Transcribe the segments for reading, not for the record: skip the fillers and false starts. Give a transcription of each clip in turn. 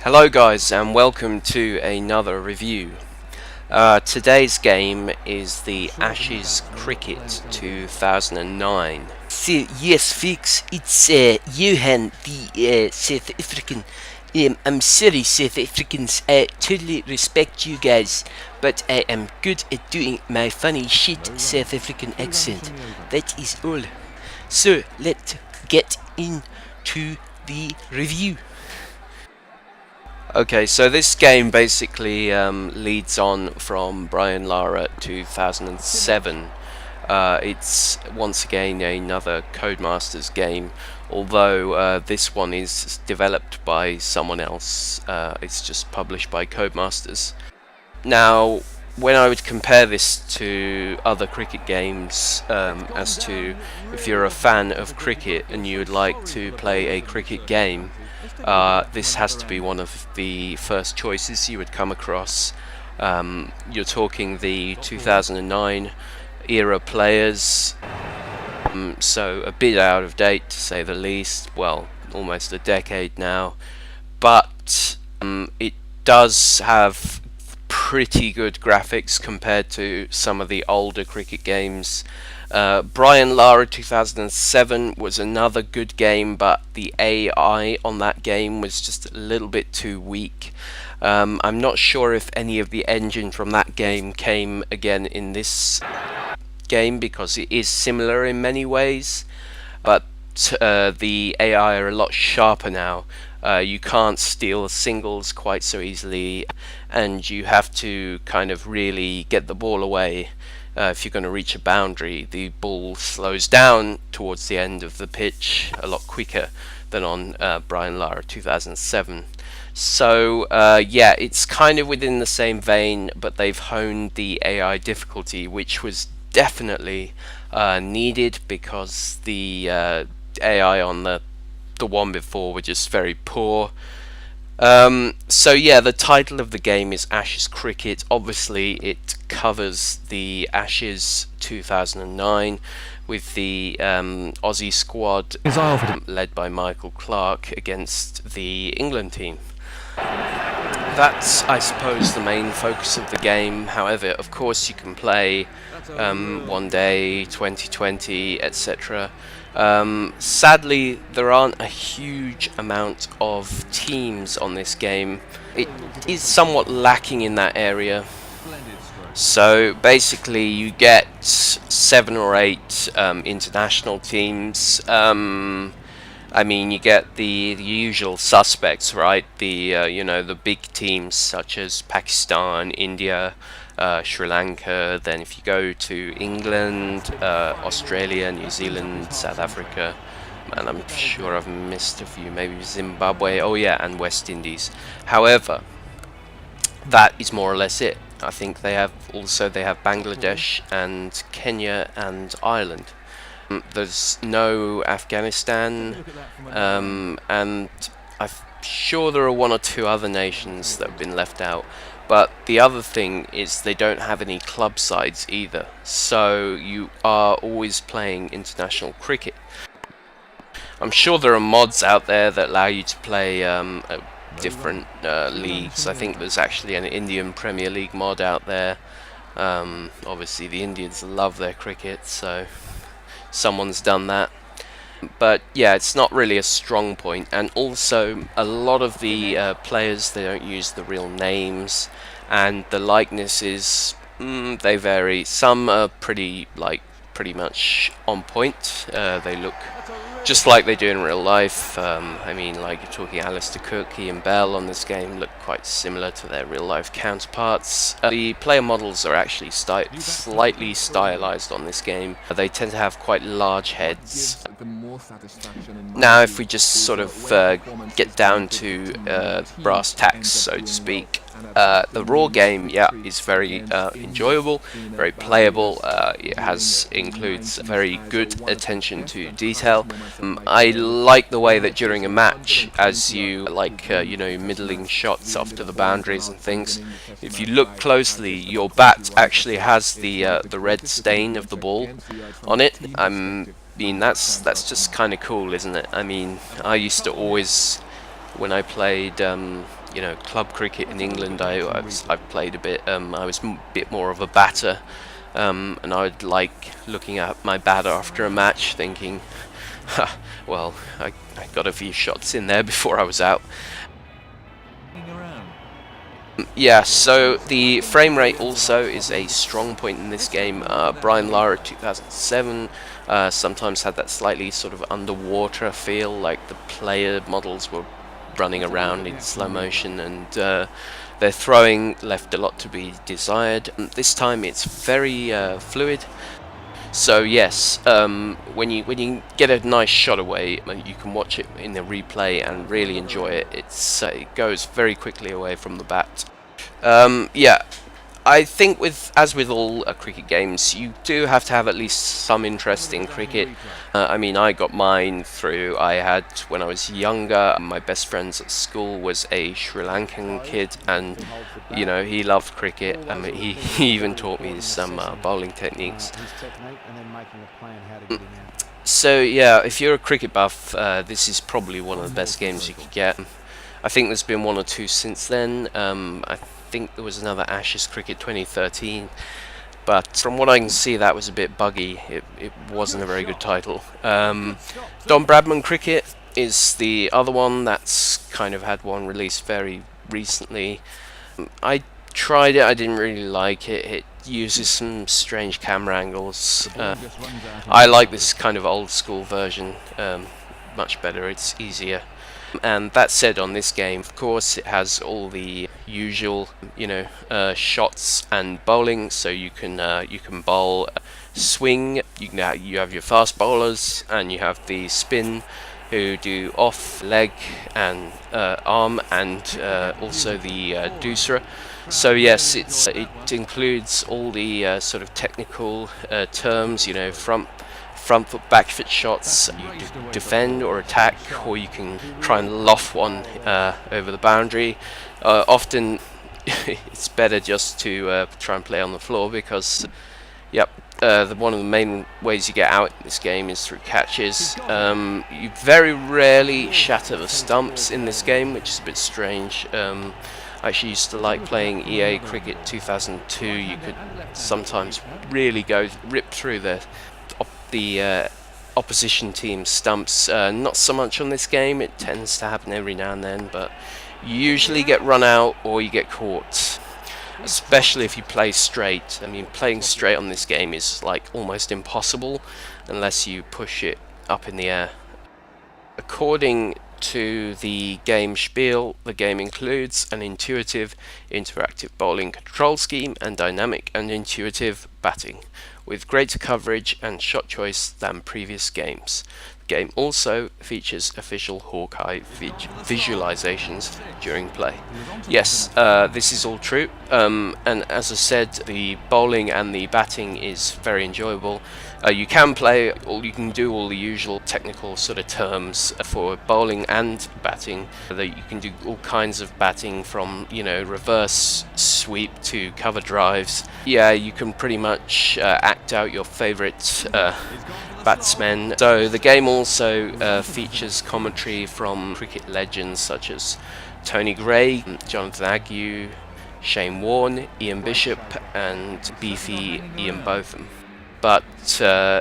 Hello guys and welcome to another review. Today's game is the Ashes Cricket 2009. So, yes, folks, it's Johan, the South African. I'm sorry, South Africans. I totally respect you guys, but I am good at doing my funny shit South African accent. That is all. So, let's get into the review. Okay, so this game basically leads on from Brian Lara 2007. It's once again another Codemasters game, although this one is developed by someone else. It's just published by Codemasters. Now, when I would compare this to other cricket games, as to if you're a fan of cricket and you would like to play a cricket game, this has to be one of the first choices you would come across. You're talking the 2009 era players, so a bit out of date to say the least, well, almost a decade now, but it does have pretty good graphics compared to some of the older cricket games. Brian Lara 2007 was another good game, but the AI on that game was just a little bit too weak. I'm not sure if any of the engine from that game came again in this game, because it is similar in many ways, but the AI are a lot sharper now. You can't steal singles quite so easily, and you have to kind of really get the ball away. If you're going to reach a boundary, the ball slows down towards the end of the pitch a lot quicker than on Brian Lara 2007. So yeah, it's kind of within the same vein, but they've honed the AI difficulty, which was definitely needed, because the AI on the one before were just very poor. So yeah, the title of the game is Ashes Cricket. Obviously it covers the Ashes 2009 with the Aussie squad led by Michael Clarke against the England team. That's, I suppose, the main focus of the game. However, of course, you can play one day, 2020, etc. Sadly, there aren't a huge amount of teams on this game. It is somewhat lacking in that area. So basically, you get 7 or 8 international teams. I mean, you get the usual suspects, right? The you know, the big teams such as Pakistan, India, Sri Lanka. Then if you go to England, Australia, New Zealand, South Africa, and I'm sure I've missed a few, maybe Zimbabwe, oh yeah, and West Indies. However, that is more or less it. I think they have Bangladesh and Kenya and Ireland. There's no Afghanistan, and I'm sure there are 1 or 2 other nations that have been left out. But the other thing is they don't have any club sides either, so you are always playing international cricket. I'm sure there are mods out there that allow you to play different leagues. I think there's actually an Indian Premier League mod out there. Obviously the Indians love their cricket, so someone's done that. But yeah, it's not really a strong point, and also a lot of the players, they don't use the real names, and the likenesses, they vary. Some are pretty much on point. They look just like they do in real life. I mean, like, you're talking Alistair Cook, Ian Bell on this game look quite similar to their real life counterparts. The player models are actually slightly stylized on this game. They tend to have quite large heads. Now, if we just sort of get down to brass tacks, so to speak, the raw game, yeah, is very enjoyable, very playable. It includes very good attention to detail. I like the way that during a match, as you you know, middling shots off to the boundaries and things, if you look closely, your bat actually has the red stain of the ball on it. I mean, that's just kind of cool, isn't it? I mean, I used to always When I played, you know, club cricket in England, I've played a bit. I was a bit more of a batter, and I would like looking at my bat after a match, thinking, "Ha, well, I got a few shots in there before I was out." Yeah, so the frame rate also is a strong point in this game. Brian Lara 2007 sometimes had that slightly sort of underwater feel, like the player models were running around in slow motion, and their throwing left a lot to be desired. This time it's very fluid. So yes, when you get a nice shot away, you can watch it in the replay and really enjoy it. It goes very quickly away from the bat. Yeah, I think as with all cricket games, you do have to have at least some interest in cricket. I mean, I got mine through, I had, when I was younger, my best friends at school was a Sri Lankan kid, and, you know, he loved cricket. I mean, he even taught me some bowling techniques. So yeah, if you're a cricket buff, this is probably one of the best games you could get. I think there's been one or two since then. I think there was another Ashes Cricket 2013, but from what I can see, that was a bit buggy. It wasn't a very good title. Don Bradman Cricket is the other one that's kind of had one released very recently. I tried it, I didn't really like it. It uses some strange camera angles. I like this kind of old school version much better, it's easier. And that said, on this game, of course, it has all the usual, you know, shots and bowling. So you can bowl, swing. You have your fast bowlers, and you have the spin, who do off leg and arm, and also the doosra. So yes, it includes all the sort of technical terms, you know, front foot, back foot shots. You defend or attack, or you can try and loft one over the boundary. Often it's better just to try and play on the floor, because yep, one of the main ways you get out in this game is through catches. You very rarely shatter the stumps in this game, which is a bit strange. I actually used to like playing EA Cricket 2002. You could sometimes really rip through the opposition team's stumps. Not so much on this game, it tends to happen every now and then, but you usually get run out or you get caught, especially if you play straight. I mean, playing straight on this game is like almost impossible unless you push it up in the air. According to the game spiel, the game includes an intuitive, interactive bowling control scheme and dynamic and intuitive batting, with greater coverage and shot choice than previous games. The game also features official Hawkeye visualizations during play. Yes, this is all true, and as I said, the bowling and the batting is very enjoyable. You can do all the usual technical sort of terms for bowling and batting. That you can do all kinds of batting, from, you know, reverse sweep to cover drives. Yeah, you can pretty much act out your favorite batsmen. So the game also features commentary from cricket legends such as Tony Gray, Jonathan Ague, Shane Warne, Ian Bishop, and beefy Ian Botham. But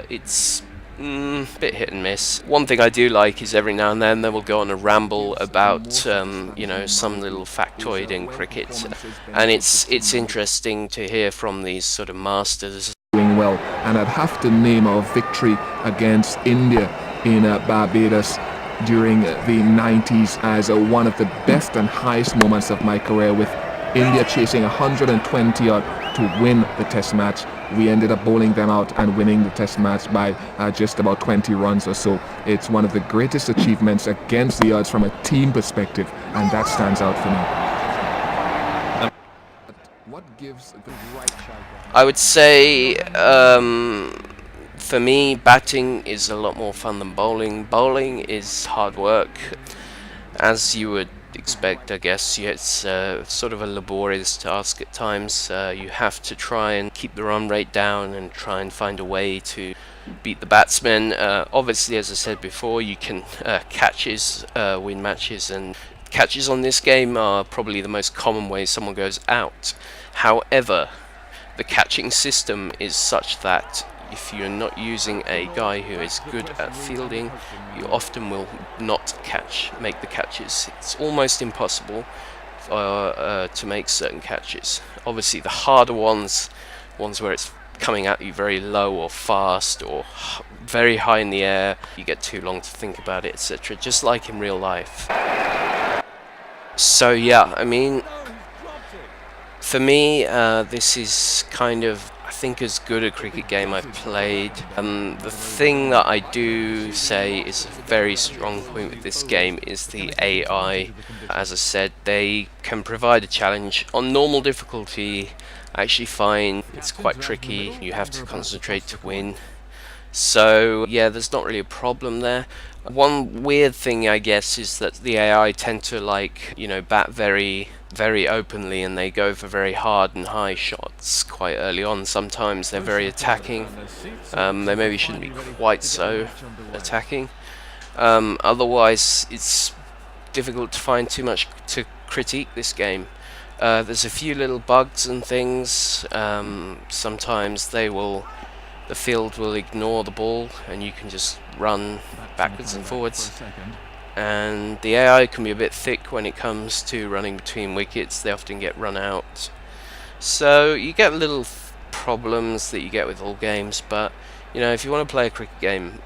it's a bit hit and miss. One thing I do like is every now and then they will go on a ramble about you know, some little factoid in cricket, and it's interesting to hear from these sort of masters. Doing well, and I'd have to name our victory against India in Barbados during the 90s as one of the best and highest moments of my career, with India chasing 120 odd to win the test match. We ended up bowling them out and winning the test match by just about 20 runs or so. It's one of the greatest achievements against the odds from a team perspective, and that stands out for me. What gives the right shot? I would say for me, batting is a lot more fun than bowling. Bowling is hard work, as you would expect, I guess. Yeah, it's sort of a laborious task at times. You have to try and keep the run rate down and try and find a way to beat the batsmen. Obviously, as I said before, you can catches win matches, and Catches on this game are probably the most common way someone goes out. However, the catching system is such that if you're not using a guy who is good at fielding, you often will not make the catches. It's almost impossible to make certain catches. Obviously the harder ones where it's coming at you very low or fast or very high in the air, you get too long to think about it, etc., just like in real life. So yeah, I mean, for me, this is kind of, I think, as good a cricket game I've played. The thing that I do say is a very strong point with this game is the AI. As I said, they can provide a challenge. On normal difficulty, I actually find it's quite tricky. You have to concentrate to win. So yeah, there's not really a problem there. One weird thing, I guess, is that the AI tend to, like, you know, bat very openly, and they go for very hard and high shots quite early on. Sometimes they're very attacking. They maybe shouldn't be quite so attacking. Otherwise, it's difficult to find too much to critique this game. There's a few little bugs and things. Sometimes the field will ignore the ball and you can just run backwards and forwards. And the AI can be a bit thick when it comes to running between wickets. They often get run out. So you get little problems that you get with all games, but you know, if you want to play a cricket game,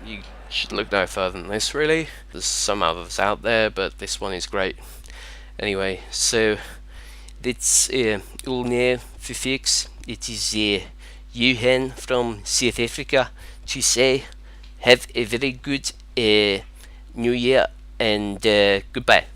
you should look no further than this, really. There's some others out there, but this one is great. Anyway, so that's all now for folks. It is Johan from South Africa to say have a very good New Year and goodbye.